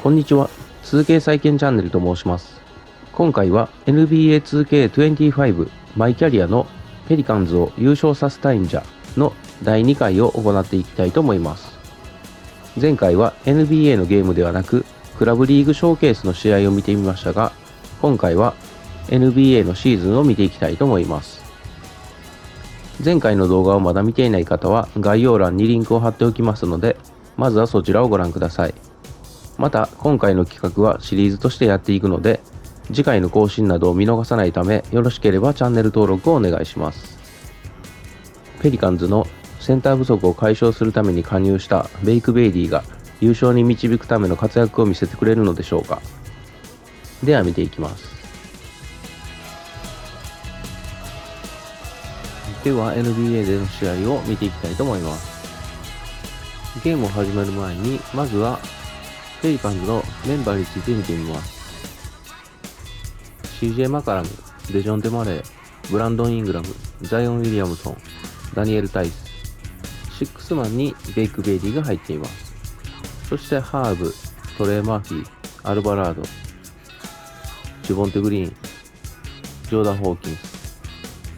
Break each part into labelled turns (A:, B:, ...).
A: こんにちは。2K 再建チャンネルと申します。今回は NBA 2K25 マイキャリアのペリカンズを優勝させたいんじゃの第2回を行っていきたいと思います。前回は NBA のゲームではなくクラブリーグショーケースの試合を見てみましたが、今回は NBA のシーズンを見ていきたいと思います。前回の動画をまだ見ていない方は概要欄にリンクを貼っておきますので、まずはそちらをご覧ください。また今回の企画はシリーズとしてやっていくので、次回の更新などを見逃さないため、よろしければチャンネル登録をお願いします。ペリカンズのセンター不足を解消するために加入したベイク・ベイリーが優勝に導くための活躍を見せてくれるのでしょうか。では見ていきます。では NBA での試合を見ていきたいと思います。ゲームを始める前にまずはペリカンズのメンバーについて見てみます。 CJ マカラム、デジョンテ・マレー、ブランドン・イングラム、ザイオン・ウィリアムソン、ダニエル・タイス、シックスマンにベイク・ベイリーが入っています。そしてハーブ、トレイ・マーフィー、アルバラード、ジュボンテ・グリーン、ジョーダン・ホーキン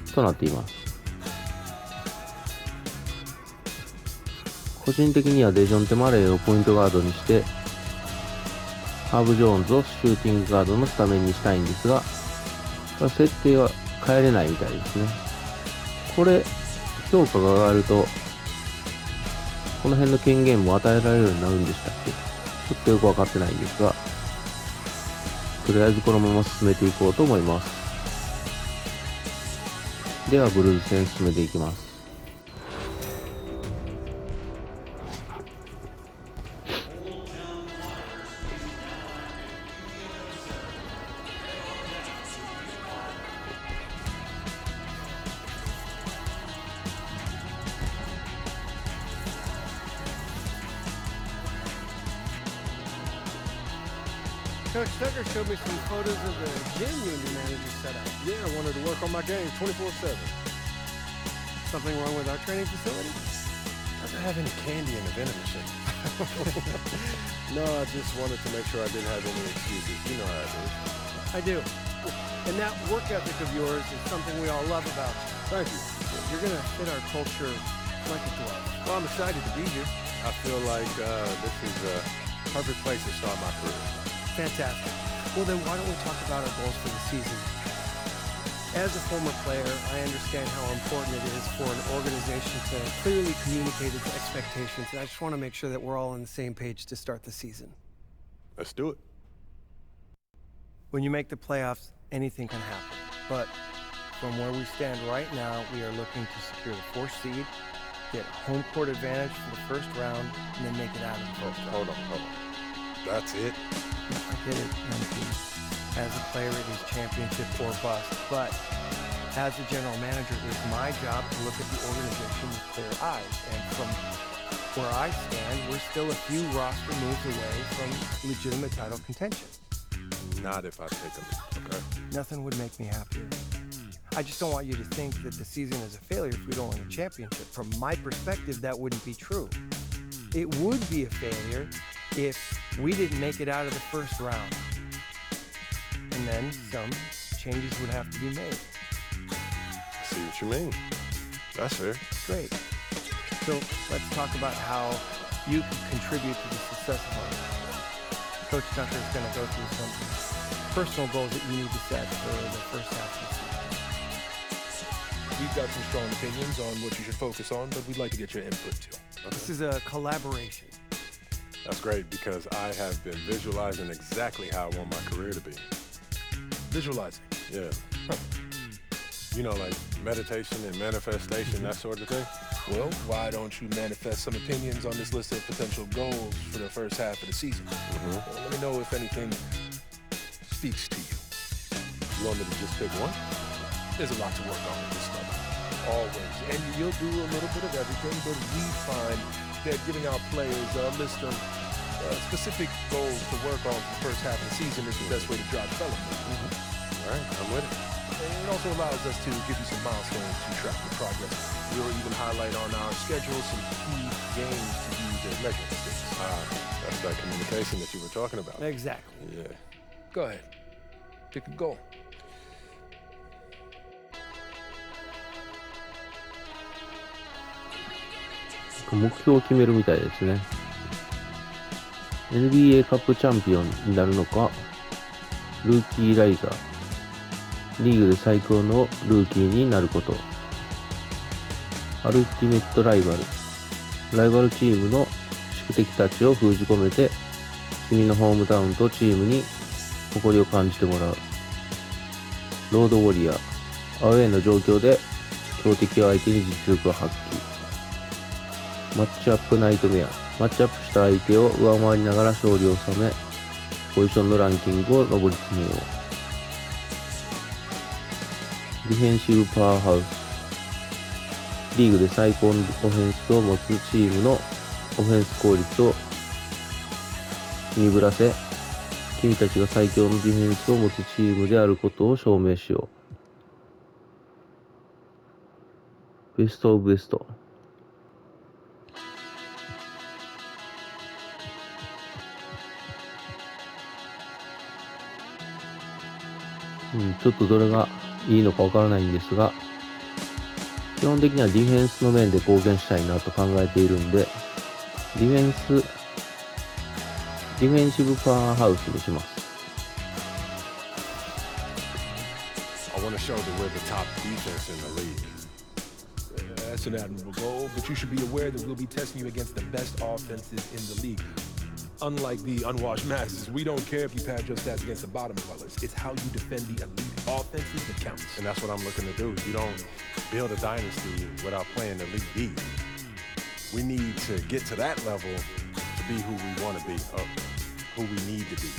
A: スとなっています。個人的にはデジョンテ・マレーをポイントガードにしてハーブ・ジョーンズをシューティングガードのスタメンにしたいんですが、設定は変えれないみたいですね。これ評価が上がるとこの辺の権限も与えられるようになるんでしたっけ。ちょっとよく分かってないんですが、とりあえずこのまま進めていこうと思います。ではブルーズ戦進めていきます。
B: Coach Tucker showed me some photos of the gym you and your manager set up.
C: Yeah, I wanted to work on my game 24/7.
B: Something wrong with our training facility?
C: Doesn't have any candy in the vending machine. No, I just wanted to make sure I didn't have any excuses. You know how it is.
B: I do. And that work ethic of yours is something we all love about you.
C: Thank you.
B: You're going to fit our culture like a glove.
C: Well, I'm excited to be here. I feel like this is a perfect place to start my career.
B: Fantastic. Well, then why don't we talk about our goals for the season? As a former player, I understand how important it is for an organization to clearly communicate its expectations, and I just want to make sure that we're all on the same page to start the season.
C: Let's do it.
B: When you make the playoffs, anything can happen. But from where we stand right now, we are looking to secure the 4th seed, get home court advantage for the first round, and then make it out of the first round.
C: Hold on. That's it?
B: I get it, MP. As a player, it is championship or bust. But as a general manager, it is my job to look at the organization with clear eyes. And from where I stand, we're still a few roster moves away from legitimate title contention.
C: Not if I take them, okay?
B: Nothing would make me happier. I just don't want you to think that the season is a failure if we don't win a championship. From my perspective, that wouldn't be true. It would be a failure if we didn't make it out of the first round. And then some changes would have to be made.
C: I see what you mean. That's fair.
B: Great. So let's talk about how you can contribute to the success of our team. Coach Tucker is going to go through some personal goals that you need to set for the first half of the season.
D: We've got some strong opinions on what you should focus on, but we'd like to get your input too.
C: Okay.
B: This is a collaboration.
C: That's great because I have been visualizing exactly how I want my career to be.
D: Visualizing.
C: Yeah. You know, like meditation and manifestation, that sort of thing.
D: Well, why don't you manifest some opinions on this list of potential goals for the first half of the season? Well, let me know if anything speaks to you.
C: You want me to just pick one?
D: There's a lot to work on at this level. Always. And you'll do a little bit of everything, but we find that giving our players a list of specific goals to work on for the first half of the season is the best way to drive development.
C: All right, I'm with it.
D: And it also allows us to give you some milestones to track your progress. We'll even highlight on our schedule some key games to use
C: to make mistakes. That's that communication that you were talking about.
B: Exactly.
C: Yeah.
D: Go ahead. Pick a goal.
A: 目標を決めるみたいですね。NBA カップチャンピオンになるのか、ルーキーライザー、リーグで最高のルーキーになること、アルティメットライバル、ライバルチームの宿敵たちを封じ込めて、君のホームタウンとチームに誇りを感じてもらう。ロードウォリアー、アウェーの状況で強敵を相手に実力を発揮。マッチアップナイトメア、マッチアップした相手を上回りながら勝利を収め、ポジションのランキングを上り詰めよう。ディフェンシブパワーハウス、リーグで最高のオフェンスを持つチームのオフェンス効率を鈍らせ、君たちが最強のディフェンスを持つチームであることを証明しよう。ベストオブベスト。ちょっとどれがいいのかわからないんですが、基本的にはディフェンスの面で貢献したいなと考えているんで、ディフェンシブパワーハウスにします。
C: I want to show that we're the top defense in the league.
D: That's an admirable goal, but you should be aware that we'll be testing you against the best offenses in the league. Unlike the unwashed masses, we don't care if you pad your stats against the bottom dwellers. It's how you defend the elite offenses that counts.
C: And that's what I'm looking to do. You don't build a dynasty without playing Elite D. We need to get to that level to be who we want to be, who we need to be.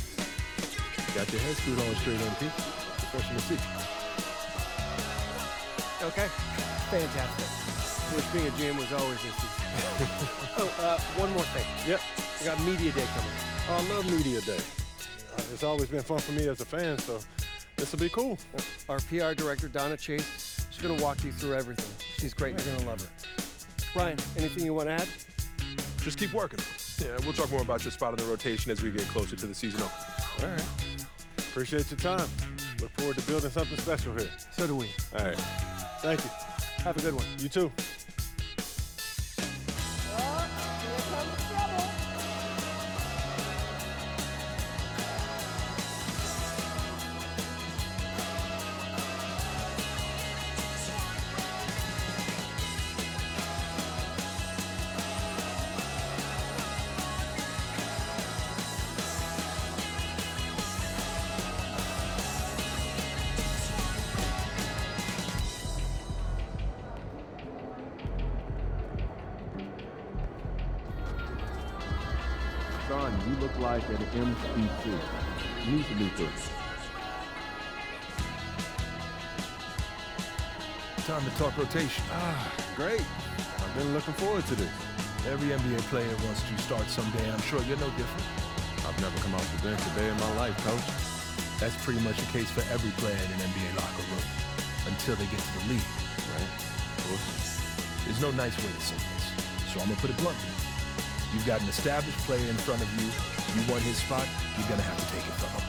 D: Got your head screwed on straight on, Pete. Professional seat.
B: Okay. Fantastic. Which being a GM was always a season. One more thing.
C: Yep.
B: We got Media Day coming.
C: I love Media Day. It's always been fun for me as a fan, so this will be cool.
B: Our PR director, Donna Chase, she's going to walk you through everything. She's great. You're going to love her. Ryan, anything you want to add?
D: Just keep working. Yeah, we'll talk more about your spot in the rotation as we get closer to the season opener.
C: All right. Appreciate your time. Look forward to building something special here.
B: So do we.
C: All right. Thank you.
B: Have a good one.
C: You too.
E: Son, you look like an MCC. Need to be good.
D: Time to talk rotation.
C: Great. I've been looking forward to this.
D: Every NBA player wants to start someday, and I'm sure you're no different.
C: I've never come off the bench a day in my life, Coach.
D: That's pretty much the case for every player in an NBA locker room until they get to the league.
C: Right? Of course.
D: There's no nice way to say this, so I'm gonna put it bluntly. You've got an established player in front of you. You want his spot, you're gonna have to take it from him.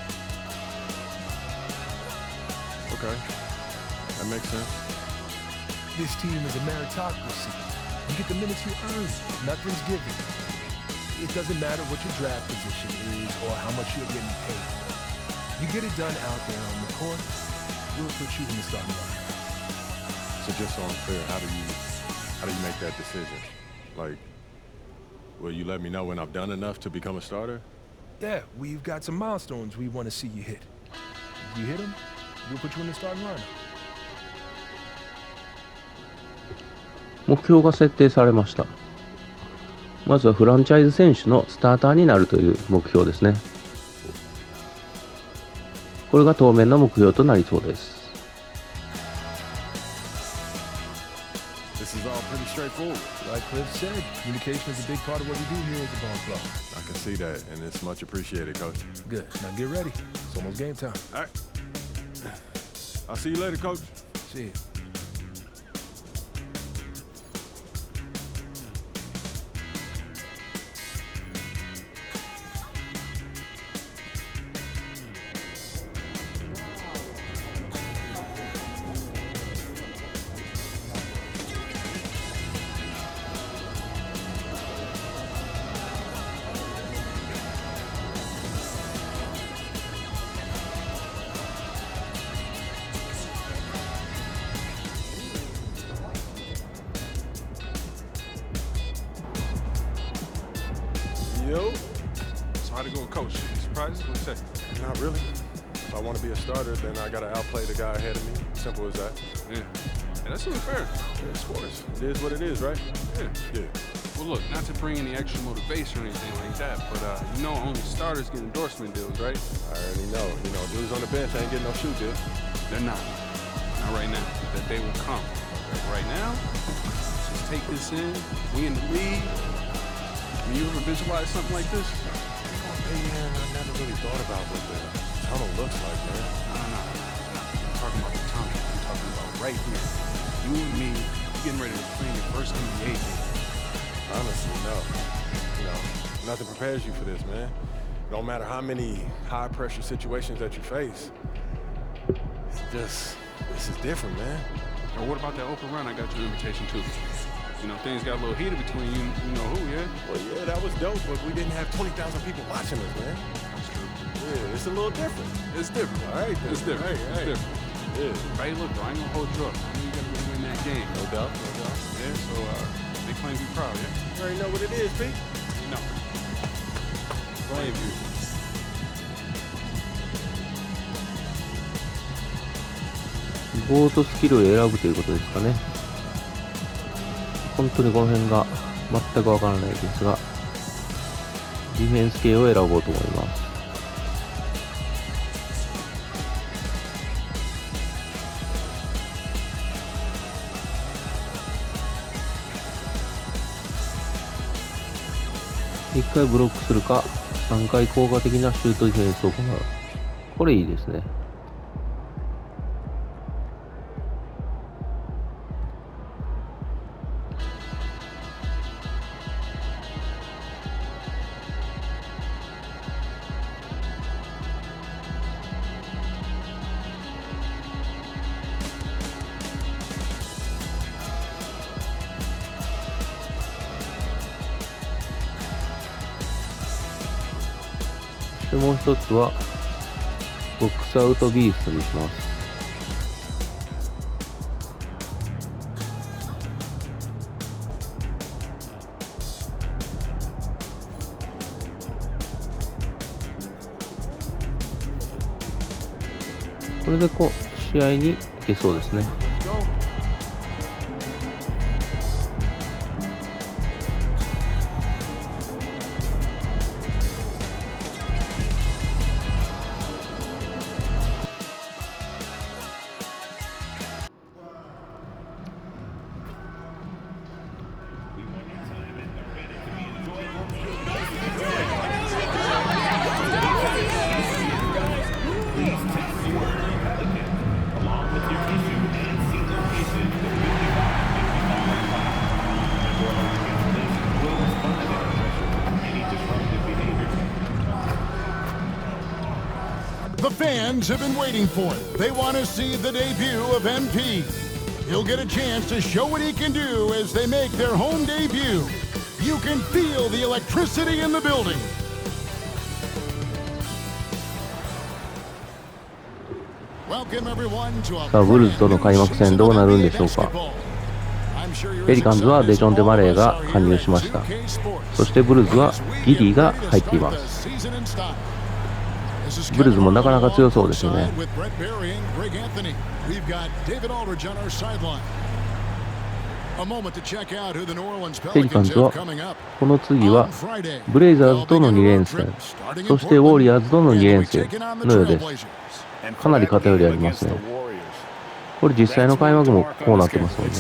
C: Okay. That makes sense.
D: This team is a meritocracy. You get the minutes you earn. Nothing's given. It doesn't matter what your draft position is or how much you're getting paid. You get it done out there on the court, we'll put you in the starting line.
C: So just so I'm clear, how do you make that decision? Like, will you let me know when I've done enough to become a starter?
D: Yeah, we've got some milestones we want to see you hit. If you hit them, we'll put you in the starting lineup.
A: 目標が設定されました。まずはフランチャイズ選手のスターターになるという目標ですね。これが当面の目標となりそうです。
C: This is all pretty straightforward.
D: Like Cliff said, communication is a big part of what we do here at the ball club.
C: I can see that, and it's much appreciated, Coach.
D: Good. Now get ready. It's almost game time.
C: All right. I'll see you later, Coach.
D: See you.
C: Yo,
D: So how'd it go with coach? You surprised? What'd you say?
C: not really. If I want to be a starter, then I got to outplay the guy ahead of me. Simple as that.
D: Yeah. And that's only fair.
C: Yeah, sports. It is what it is, right?
D: Yeah.
C: Yeah.
D: Well, look, not to bring any extra motivation or anything like that, but you know only starters get endorsement deals, right?
C: I already know. You know, dudes on the bench ain't getting no shoe deal.
D: They're not. Not right now. That day will come. But right now, just take this in. We in the league. When you ever visualize something like this?
C: Hey, man, I never really thought about what the tunnel looks like, man.
D: No. I'm talking about the tunnel. I'm talking about right here. You and me getting ready to play your first NBA game.
C: Honestly, no. You know, nothing prepares you for this, man. It don't matter how many high-pressure situations that you face. It's just, this is different, man.
D: Now, what about that open run I got you an invitation to? You know, things got a little heated between you and you know who, yeah?
C: Well, yeah, that was dope, but we didn't have 20,000 people watching us, man.
D: That's true.
C: Yeah, it's a little different.
D: It's different.
C: All right, then.
D: It's different.
C: Right.
D: It's different.
C: Yeah.
D: Hey, look, though, I ain't gonna hold you up. I know you gotta win that game.
C: No doubt.
D: Yeah, so they claim to be proud, yeah?
C: You already know what it is, Pete.
D: No. Blame you.
A: ボートスキルを選ぶということですかね。本当にこの辺が全くわからないですが、ディフェンス系を選ぼうと思います。1回ブロックするか、3回効果的なシュートディフェンスを行う。これいいですね。でもう一つはボックスアウトビーストにします。これで試合にいけそうですね。
F: The fans have been waiting for it. They want to see the debut of MP. He'll get a chance to show what he can do as they make their home debut. You can feel the electricity in the building.
A: さあ、ブルズとの開幕戦どうなるんでしょうか。ペリカンズはデジョン・デ・マレーが加入しました。そしてブルズはギディが入っています。ブルズもなかなか強そうですよね。ペリカンズはこの次はブレイザーズとの2連戦、そしてウォリアーズとの2連戦のようです。かなり偏りありますね。これ実際の開幕もこうなってますもんね。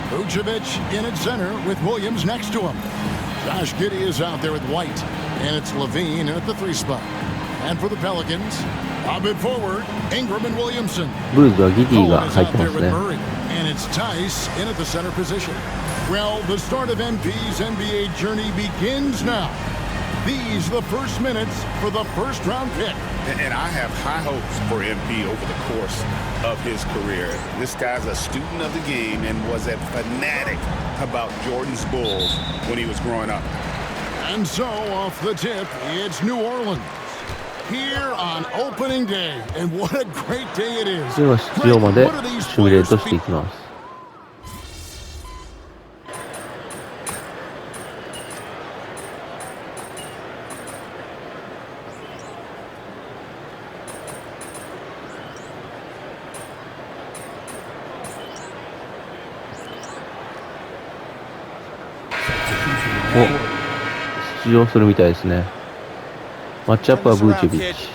F: Vucevic in at center with Williams next to him. Josh Giddey is out there with White, and it's Levine at the 3 spot. And for the Pelicans, a bit forward, Ingram and Williamson.
A: ブルーズはギディが入ってますね。
F: And it's Tice in at the center position. Well, the start of MP's NBA journey begins now. These the first minutes for the first round pick.
G: And I have high hopes for MP over the course of his career. This guy's a student of the game and was a fanatic about Jordan's Bulls when he was growing up.
F: And so, off the tip, it's New Orleans. here on opening day, and what a great day it is.
A: では出場までシミュレートしていきます。出場するみたいですね。マッチアップはブーチェビッチ。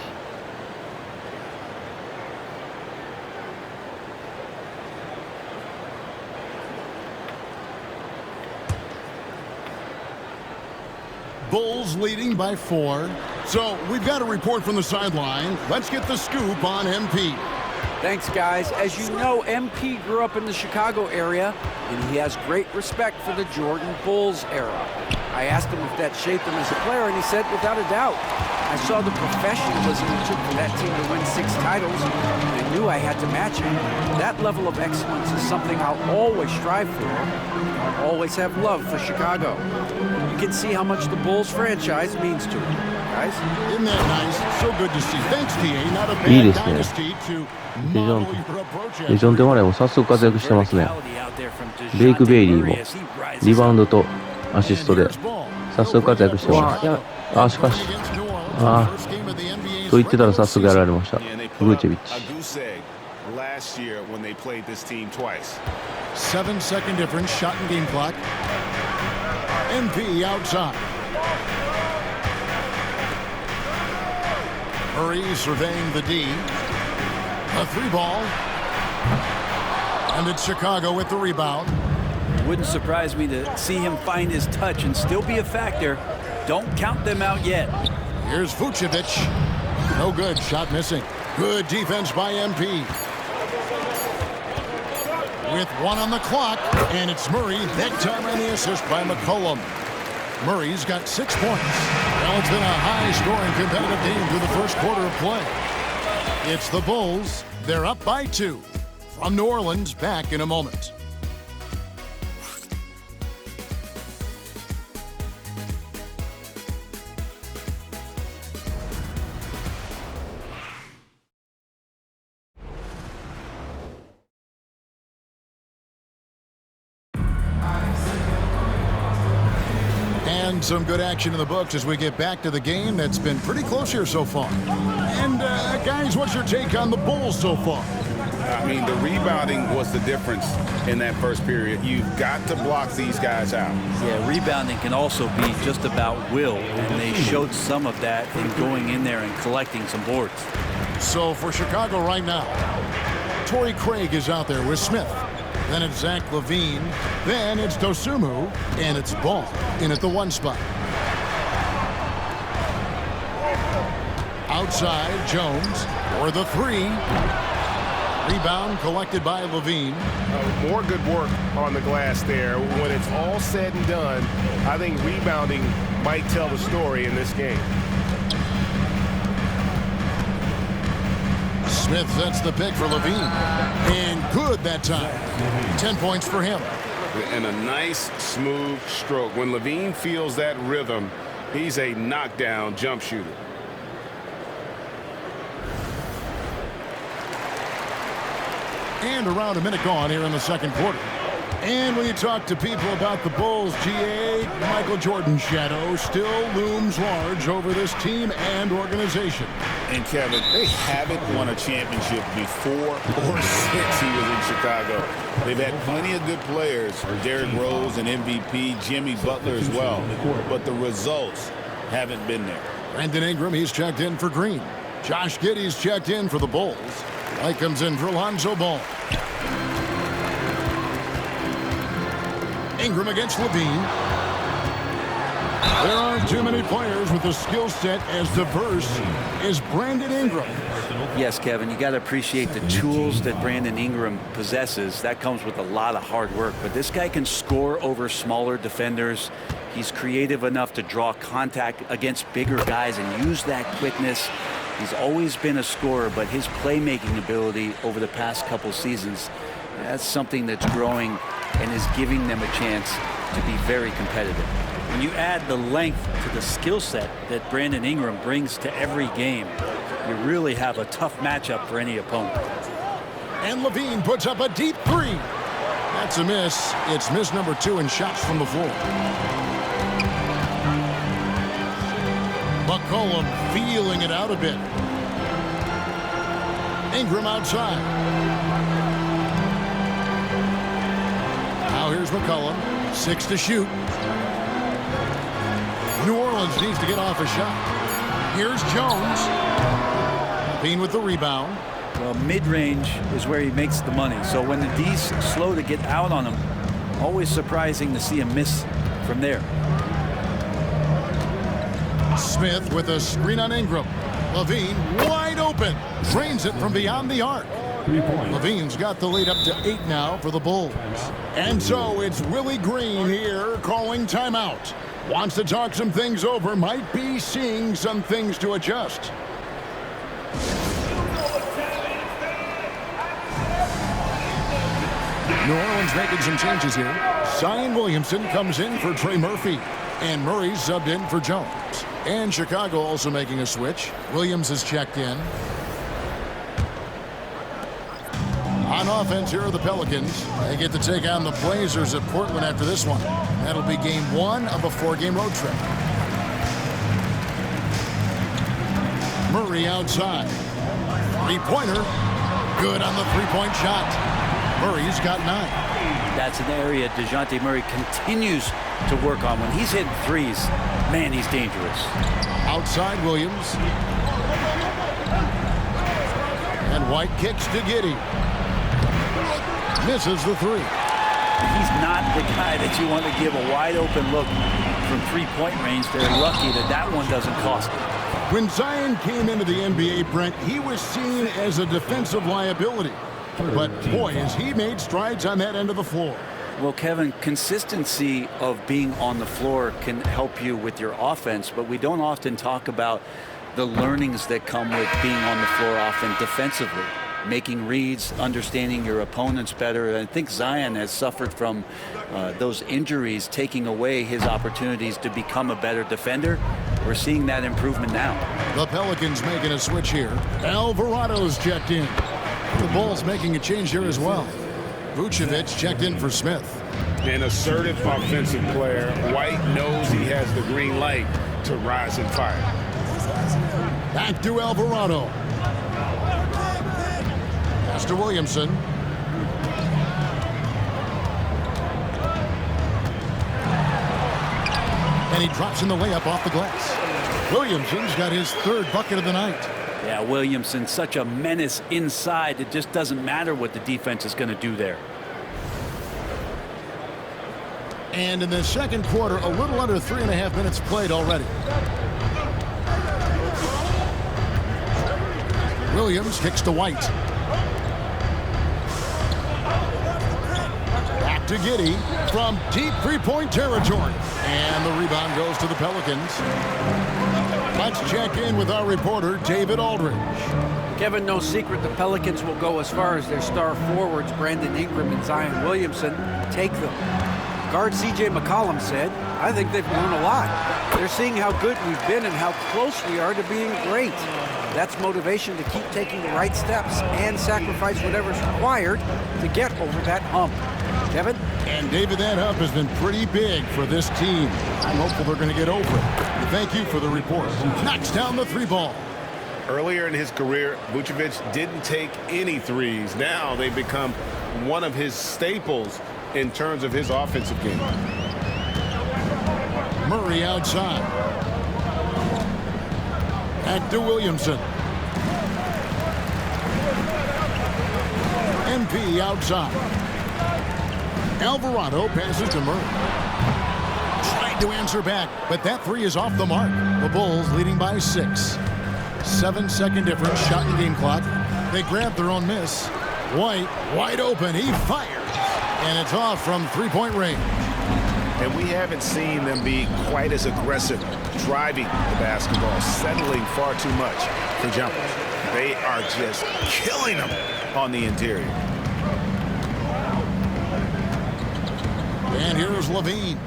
F: Bulls leading by 4. So we've got a report from the sideline. Let's get the scoop on MP.
H: Thanks, guys. As you know, MP grew up in the Chicago area, and he has great respect for the Jordan Bulls era. I asked him if that shaped him as a player, and he said, without a doubt. I saw the professionalism it took for that team to win 6 titles, and I knew I had to match it. That level of excellence is something I'll always strive for. I'll always have love for Chicago. You can see how much the Bulls franchise means to him, guys.
F: Isn't that nice? So good to see. Thanks, TA. Not a bad dynasty to model your approach.
A: デジョンテ・マレーも早速活躍してますね。ベイク・ベイリーもリバウンドとアシストで早速活躍してます。しかしと言ってたら早速やられました。ブーチェビッチ。
F: 7-second difference, shot and game clock. MP outside. Murray surveying the D. A 3-ball. And it's Chicago with the rebound.
H: Wouldn't surprise me to see him find his touch and still be a factor. Don't count them out yet.
F: Here's Vucevic. No good. Shot missing. Good defense by MP. With 1 on the clock, and it's Murray. Big time on the assist by McCollum. Murray's got 6 points. Well, it's been a high-scoring competitive game through the first quarter of play. It's the Bulls. They're up by 2. From New Orleans, back in a moment. And some good action in the books as we get back to the game that's been pretty close here so far. And guys, what's your take on the Bulls so far?
G: I mean, the rebounding was the difference in that first period. You've got to block these guys out.
H: Yeah, rebounding can also be just about will, and they showed some of that in going in there and collecting some boards.
F: So for Chicago right now, Torrey Craig is out there with Smith. Then it's Zach LaVine. Then it's Dosunmu. And it's Ball in at the 1 spot. Outside, Jones for the 3. Rebound collected by LaVine.
D: More good work on the glass there. When it's all said and done, I think rebounding might tell the story in this game.
F: Smith sets the pick for LaVine. And good that time. 10 points for him.
G: And a nice, smooth stroke. When LaVine feels that rhythm, he's a knockdown jump shooter.
F: And around a minute gone here in the second quarter. And when you talk to people about the Bulls, GA, Michael Jordan's shadow still looms large over this team and organization.
G: And Kevin, they haven't won a championship before or since he was in Chicago. They've had plenty of good players, Derrick Rose and MVP, Jimmy Butler as well, but the results haven't been there.
F: Brandon Ingram, he's checked in for Green. Josh Giddey's checked in for the Bulls. White comes in for Lonzo Ball. Ingram against LaVine. There aren't too many players with a skill set as diverse as Brandon Ingram.
H: Yes, Kevin, you got to appreciate the tools that Brandon Ingram possesses. That comes with a lot of hard work. But this guy can score over smaller defenders. He's creative enough to draw contact against bigger guys and use that quickness. He's always been a scorer, but his playmaking ability over the past couple seasons, that's something that's growing and is giving them a chance to be very competitive.
I: When you add the length to the skill set that Brandon Ingram brings to every game, you really have a tough matchup for any opponent.
F: And Levine puts up a deep three. That's a miss. It's miss number 2 in shots from the floor. McCollum feeling it out a bit. Ingram outside. Now here's McCollum. 6 to shoot. New Orleans needs to get off a shot. Here's Jones. Levine with the rebound.
I: Well, mid-range is where he makes the money. So when the D's slow to get out on him, always surprising to see him miss from there.
F: Smith with a screen on Ingram. Levine wide open. Drains it from beyond the arc. Levine's got the lead up to 8 now for the Bulls. And so it's Willie Green here calling timeout. Wants to talk some things over. Might be seeing some things to adjust. New Orleans making some changes here. Zion Williamson comes in for Trey Murphy. And Murray subbed in for Jones. And Chicago also making a switch. Williams has checked in. On offense, here are the Pelicans. They get to take on the Blazers at Portland after this one. That'll be game 1 of a 4-game road trip. Murray outside. Three-pointer. Good on the three-point shot. Murray's got 9.
I: That's an area DeJounte Murray continues to work on. When he's hitting threes, man, he's dangerous.
F: Outside Williams. And White kicks to Giddey. Misses the 3.
I: He's not the guy that you want to give a wide open look from three-point range. They're lucky that that one doesn't cost them.
F: When Zion came into the NBA, Brent, he was seen as a defensive liability. But boy, has he made strides on that end of the floor.
I: Well, Kevin, consistency of being on the floor can help you with your offense, but we don't often talk about the learnings that come with being on the floor often defensively. Making reads, understanding your opponents better. I think Zion has suffered from those injuries, taking away his opportunities to become a better defender. We're seeing that improvement now.
F: The Pelicans making a switch here. Alvarado's checked in. The Bulls making a change here as well. Vucevic checked in for Smith.
G: An assertive offensive player. White knows he has the green light to rise and fire.
F: Back to Alvarado. Pass to Williamson. And he drops in the layup off the glass. Williamson's got his 3rd bucket of the night.
I: Yeah, Williamson, such a menace inside. It just doesn't matter what the defense is going to do there.
F: And in the second quarter, a little under 3.5 minutes played already. Williams kicks to White. Back to Giddey from deep three-point territory. And the rebound goes to the Pelicans. Let's check in with our reporter, David Aldridge.
H: Kevin, no secret the Pelicans will go as far as their star forwards, Brandon Ingram and Zion Williamson, take them. Guard C.J. McCollum said, I think they've learned a lot. They're seeing how good we've been and how close we are to being great. That's motivation to keep taking the right steps and sacrifice whatever's required to get over that hump. Kevin?
F: And David, that hump has been pretty big for this team. I'm hopeful they're going to get over it. Thank you for the report. Knocks down the 3 ball.
G: Earlier in his career, Vucevic didn't take any threes. Now they become one of his staples in terms of his offensive game.
F: Murray outside. Back to Williamson. MP outside. Alvarado passes to Murray. Tried to answer back, but that 3 is off the mark. The Bulls leading by 6. 7-second difference, shot and game clock. They grab their own miss. White, wide open, he fires. And it's off from three-point range.
G: And we haven't seen them be quite as aggressive driving the basketball, settling far too much for jumpers. They are just killing them on the interior.
F: And here's Levine.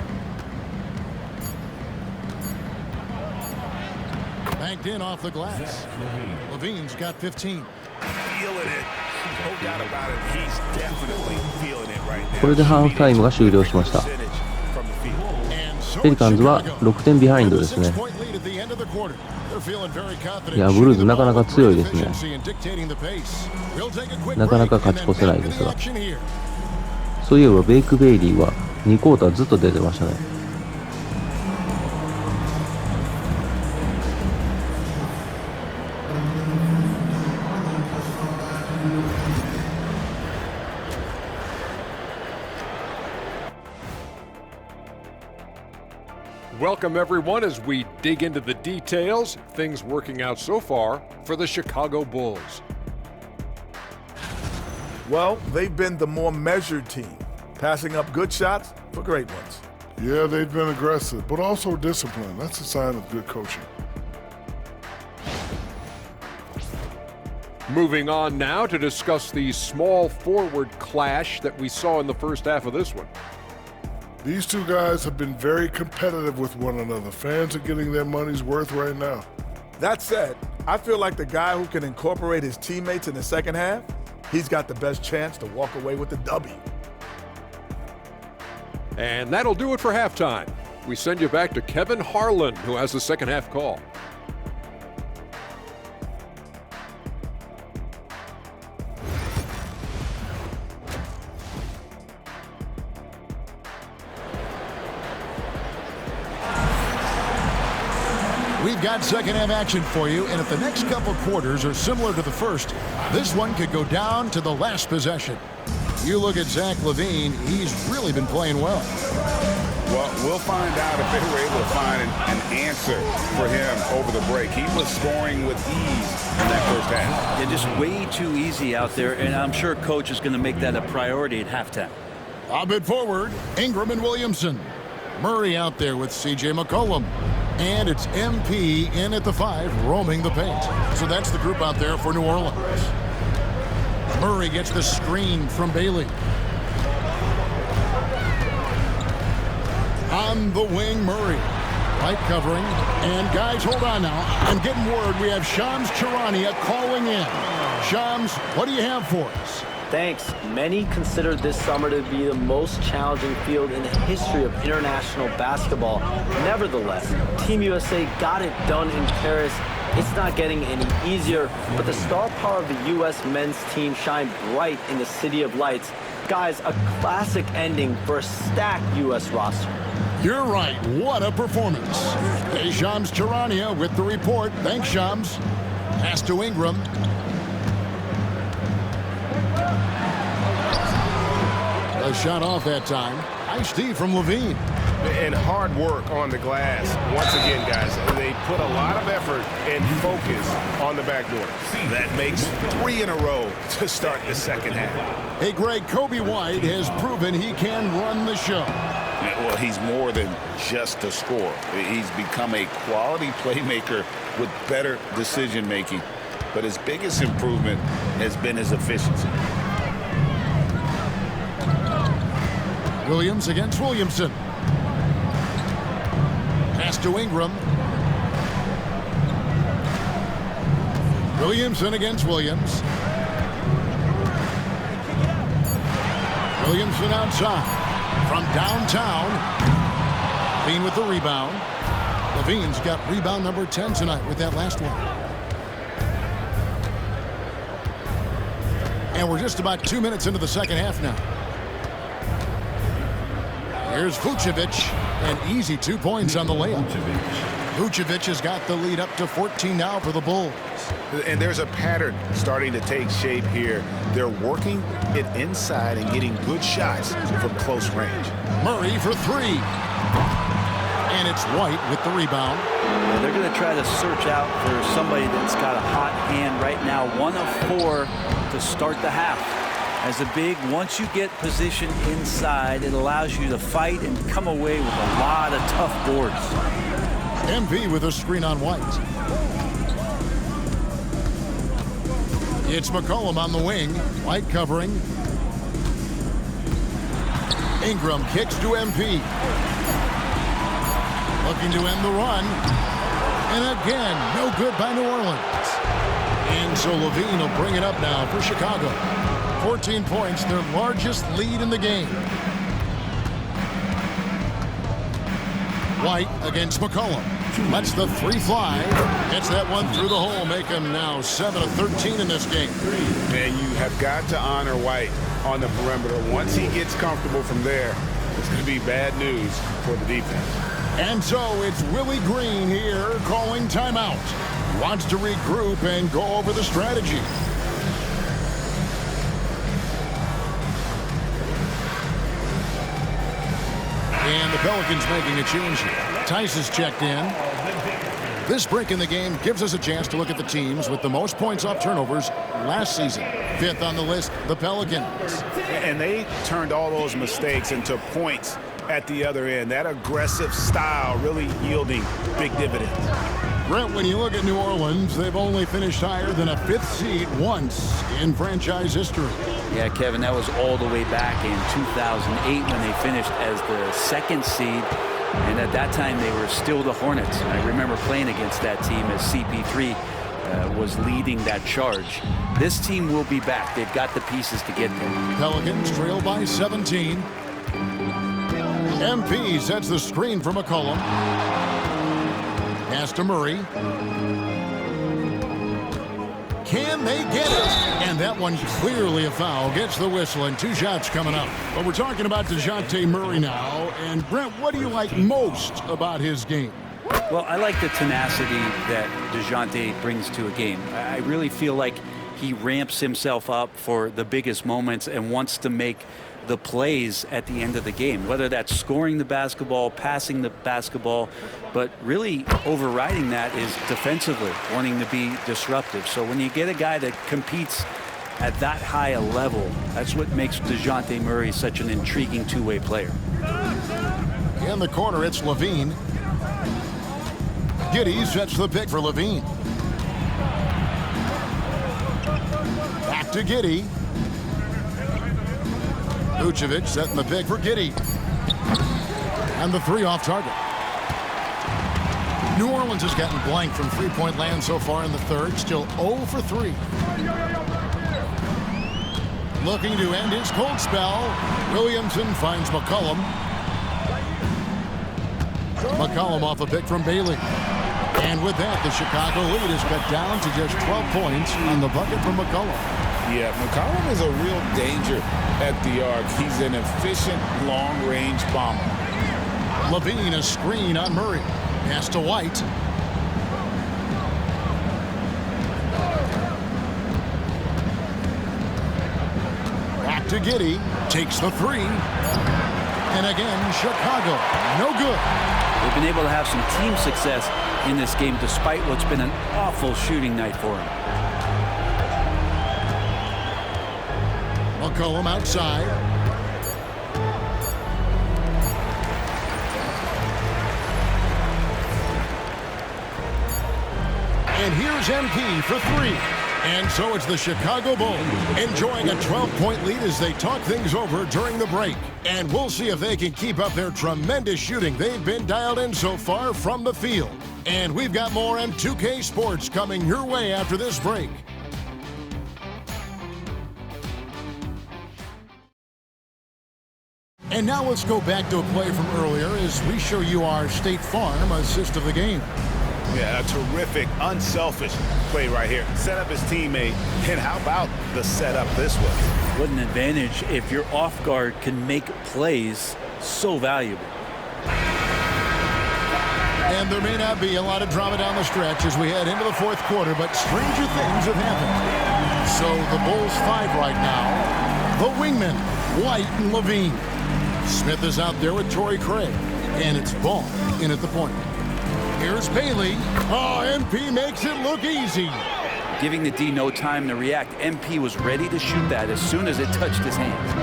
F: Banked in off the glass. Levine's got 15.
G: Feeling it. No doubt about it. He's definitely feeling it right now.
A: これでハーフタイムが終了しました。ペリカンズは6点ビハインドですね。いや、ブルーズなかなか強いですね。なかなか勝ち越せないですが。そういえばベイク・ベイリーは2クォーターずっと出てましたね。
J: Welcome, everyone, as we dig into the details. Things working out so far for the Chicago Bulls.
K: Well, they've been the more measured team, passing up good shots for great ones.
L: Yeah, they've been aggressive, but also disciplined. That's a sign of good coaching.
J: Moving on now to discuss the small forward clash that we saw in the first half of this one.
L: These two guys have been very competitive with one another. Fans are getting their money's worth right now.
K: That said, I feel like the guy who can incorporate his teammates in the second half, he's got the best chance to walk away with the W.
J: And that'll do it for halftime. We send you back to Kevin Harlan, who has the second half call.
F: We've got second half action for you, and if the next couple quarters are similar to the first, this one could go down to the last possession. You look at Zach LaVine, he's really been playing well.
G: Well, we'll find out if they were able to find an answer for him over the break. He was scoring with ease in that first half.
I: Yeah, just way too easy out there, and I'm sure coach is going to make that a priority at halftime.
F: A bit forward, Ingram and Williamson. Murray out there with C.J. McCollum. And it's MP in at the 5, roaming the paint. So that's the group out there for New Orleans. Murray gets the screen from Bailey. On the wing, Murray. Light covering. And guys, hold on now. I'm getting word we have Shams Charania calling in. Shams, what do you have for us?
M: Thanks. Many consider this summer to be the most challenging field in the history of international basketball. Nevertheless, Team USA got it done in Paris. It's not getting any easier, but the star power of the U.S. men's team shined bright in the City of Lights. Guys, a classic ending for a stacked U.S. roster.
F: You're right. What a performance. Hey, Shams Charania with the report. Thanks, Shams. Pass to Ingram. A shot off that time. Nice D from LaVine.
D: And hard work on the glass. Once again, guys, they put a lot of effort and focus on the backboard.
G: That makes 3 in a row to start the second half.
F: Hey, Greg, Kobe White has proven he can run the show.
G: Well, he's more than just a scorer. He's become a quality playmaker with better decision-making. But his biggest improvement has been his efficiency.
F: Williams against Williamson. Pass to Ingram. Williamson against Williams. Williamson outside. From downtown. Levine with the rebound. Levine's got rebound number 10 tonight with that last one. And we're just about 2 minutes into the second half now. Here's Vucevic, an easy 2 points on the layup. Vucevic has got the lead up to 14 now for the Bulls.
G: And there's a pattern starting to take shape here. They're working it inside and getting good shots from close range.
F: Murray for 3. And it's White with the rebound.
I: Yeah, they're going to try to search out for somebody that's got a hot hand right now. 1 of 4 to start the half. As a big, once you get position inside, it allows you to fight and come away with a lot of tough boards.
F: MP with a screen on White. It's McCollum on the wing. White covering. Ingram kicks to MP. Looking to end the run. And again, no good by New Orleans. And so Levine will bring it up now for Chicago. 14 points, their largest lead in the game. White against McCollum. Lets the three fly. Gets that one through the hole. Make him now 7 of 13 in this game.
G: And you have got to honor White on the perimeter. Once he gets comfortable from there, it's going to be bad news for the defense.
F: And so it's Willie Green here calling timeout. Wants to regroup and go over the strategy. And the Pelicans making a change here. Tice is checked in. This break in the game gives us a chance to look at the teams with the most points off turnovers last season. 5th on the list, the Pelicans.
G: And they turned all those mistakes into points at the other end. That aggressive style really yielding big dividends.
F: Brent, when you look at New Orleans, they've only finished higher than a 5th seed once in franchise history.
I: Yeah, Kevin, that was all the way back in 2008 when they finished as the 2nd seed. And at that time, they were still the Hornets. And I remember playing against that team as CP3 was leading that charge. This team will be back. They've got the pieces to get there.
F: Pelicans trail by 17. MP sets the screen for McCollum. Pass to Murray. Can they get it? And that one clearly a foul. Gets the whistle and 2 shots coming up. But we're talking about DeJounte Murray now. And Brent, what do you like most about his game?
I: Well, I like the tenacity that DeJounte brings to a game. I really feel like he ramps himself up for the biggest moments and wants to make the plays at the end of the game, whether that's scoring the basketball, passing the basketball, but really overriding that is defensively, wanting to be disruptive. So when you get a guy that competes at that high a level, that's what makes DeJounte Murray such an intriguing two-way player.
F: In the corner, it's Levine. Giddey sets the pick for Levine. Back to Giddey. Vucevic setting the pick for Giddey. And the 3 off target. New Orleans has gotten blank from three-point land so far in the 3rd. Still 0 for 3. Looking to end his cold spell. Williamson finds McCollum. McCollum off a pick from Bailey. And with that, the Chicago lead is cut down to just 12 points on the bucket from McCollum.
G: Yeah, McCollum is a real danger at the arc. He's an efficient long-range bomber.
F: Levine a screen on Murray. Pass to White. Back to Giddey. Takes the 3. And again, Chicago. No good.
I: They've been able to have some team success in this game despite what's been an awful shooting night for them.
F: McCollum outside. And here's MP for 3. And so it's the Chicago Bulls enjoying a 12-point lead as they talk things over during the break. And we'll see if they can keep up their tremendous shooting they've been dialed in so far from the field. And we've got more M2K Sports coming your way after this break. And now let's go back to a play from earlier as we show you our State Farm assist of the game.
G: Yeah, a terrific, unselfish play right here. Set up his teammate, and how about the setup this way?
I: What an advantage if your off guard can make plays so valuable.
F: And there may not be a lot of drama down the stretch as we head into the 4th quarter, but stranger things have happened. So the Bulls 5 right now. The wingmen, White and Levine. Smith is out there with Torrey Craig, and it's Ball in at the point. Here's Bailey. Oh, MP makes it look easy.
I: Giving the D no time to react. MP was ready to shoot that as soon as it touched his hands.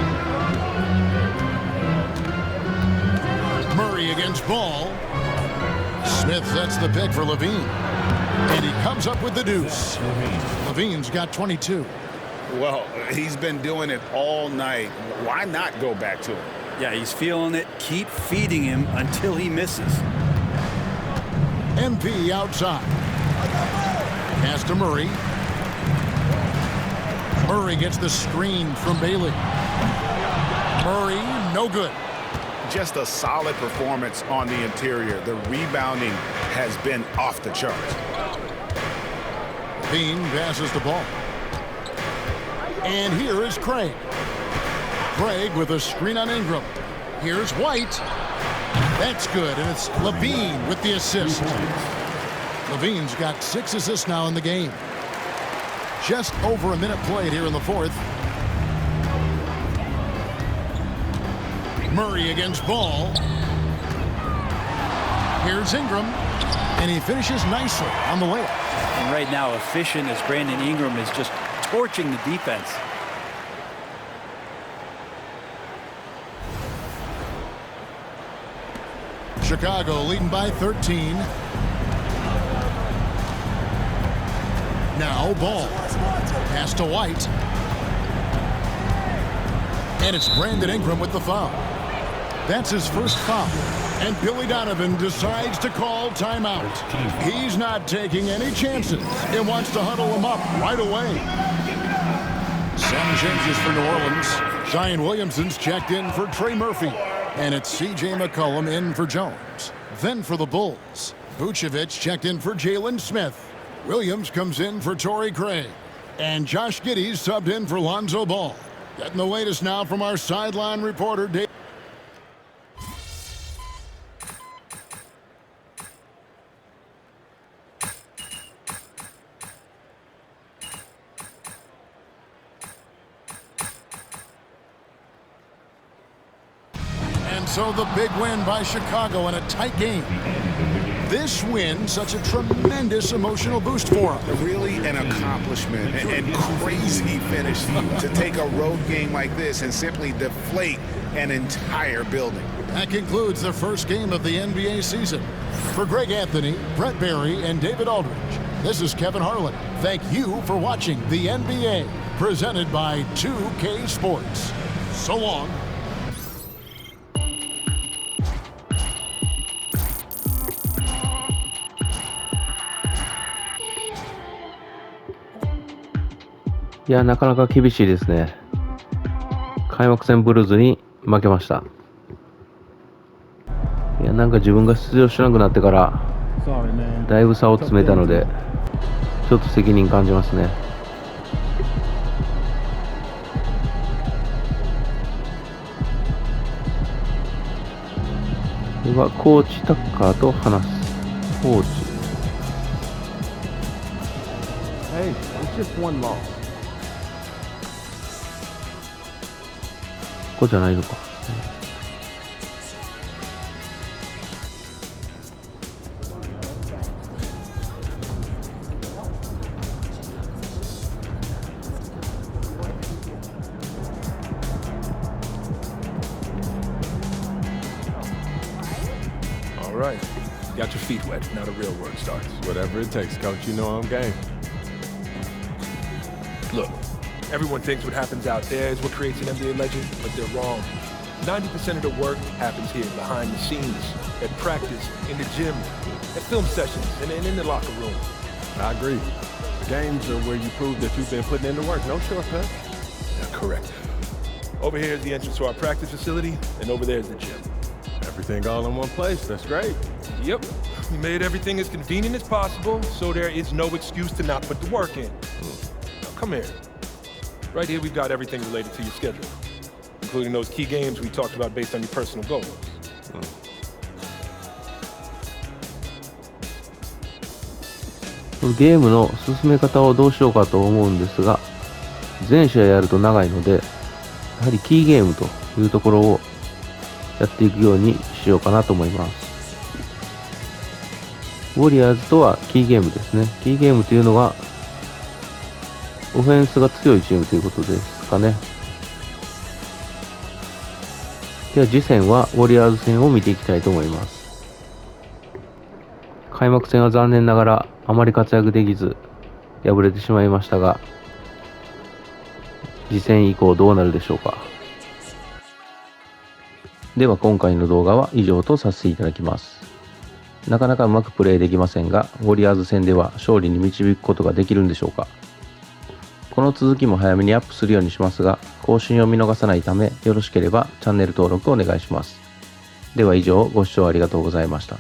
F: Murray against Ball. Smith sets the pick for Levine. And he comes up with the deuce. Levine's got 22.
G: Well, he's been doing it all night. Why not go back to him?
I: Yeah, he's feeling it. Keep feeding him until he misses.
F: MP outside. Pass to Murray. Murray gets the screen from Bailey. Murray, no good.
G: Just a solid performance on the interior. The rebounding has been off the charts.
F: Bean passes the ball. And here is Craig. Craig with a screen on Ingram. Here's White. That's good, and it's Levine with the assist. Levine's got 6 assists now in the game. Just over a minute played here in the fourth. Murray against Ball. Here's Ingram, and he finishes nicely on the layup.
I: And right now, efficient as Brandon Ingram is just torching the defense.
F: Chicago leading by 13. Now Ball. Pass to White. And it's Brandon Ingram with the foul. That's his first foul. And Billy Donovan decides to call timeout. He's not taking any chances and wants to huddle him up right away. Some changes for New Orleans. Zion Williamson's checked in for Trey Murphy. And it's C.J. McCollum in for Jones. Then for the Bulls, Vucevic checked in for Jalen Smith. Williams comes in for Torrey Craig. And Josh Giddey subbed in for Lonzo Ball. Getting the latest now from our sideline reporter, Dave. So the big win by Chicago in a tight game. This win, such a tremendous emotional boost for them.
G: Really an accomplishment and crazy finish to take a road game like this and simply deflate an entire building.
F: That concludes the first game of the NBA season. For Greg Anthony, Brett Barry, and David Aldridge, this is Kevin Harlan. Thank you for watching the NBA, presented by 2K Sports. So long.
A: いや、なかなか厳しいですね。開幕戦ブルーズに負けました。いや、なんか自分が出場しなくなってからだいぶ差を詰めたので、ちょっと責任感じますね。ではコーチタッカーと話す。コーチ。
E: Hey, it's just one loss.
A: ここじゃないのか。
D: All right. Got your feet wet. Now the real work starts.
C: Whatever it takes, coach. You know I'm game.
D: Look, everyone thinks what happens out there is what creates an NBA legend, but they're wrong. 90% of the work happens here, behind the scenes, at practice, in the gym, at film sessions, and in the locker room.
C: I agree. The games are where you prove that you've been putting in the work. No shortcut.
D: Yeah, correct. Over here is the entrance to our practice facility, and over there is the gym.
C: Everything all in one place. That's great.
D: Yep. We made everything as convenient as possible, so there is no excuse to not put the work in. Now, come here. Right here, we've got everything related to your schedule, including those key games we talked about based on your personal goals.
A: ゲームの進め方をどうしようかと思うんですが、全試合やると長いので、やはりキーゲームというところをやっていくようにしようかなと思います。ウォリアーズとはキーゲームですね。キーゲームというのがオフェンスが強いチームということですかね。では次戦はウォリアーズ戦を見ていきたいと思います。開幕戦は残念ながらあまり活躍できず敗れてしまいましたが、次戦以降どうなるでしょうか。では今回の動画は以上とさせていただきます。なかなかうまくプレーできませんが、ウォリアーズ戦では勝利に導くことができるんでしょうか。この続きも早めにアップするようにしますが、更新を見逃さないため、よろしければチャンネル登録お願いします。では以上、ご視聴ありがとうございました。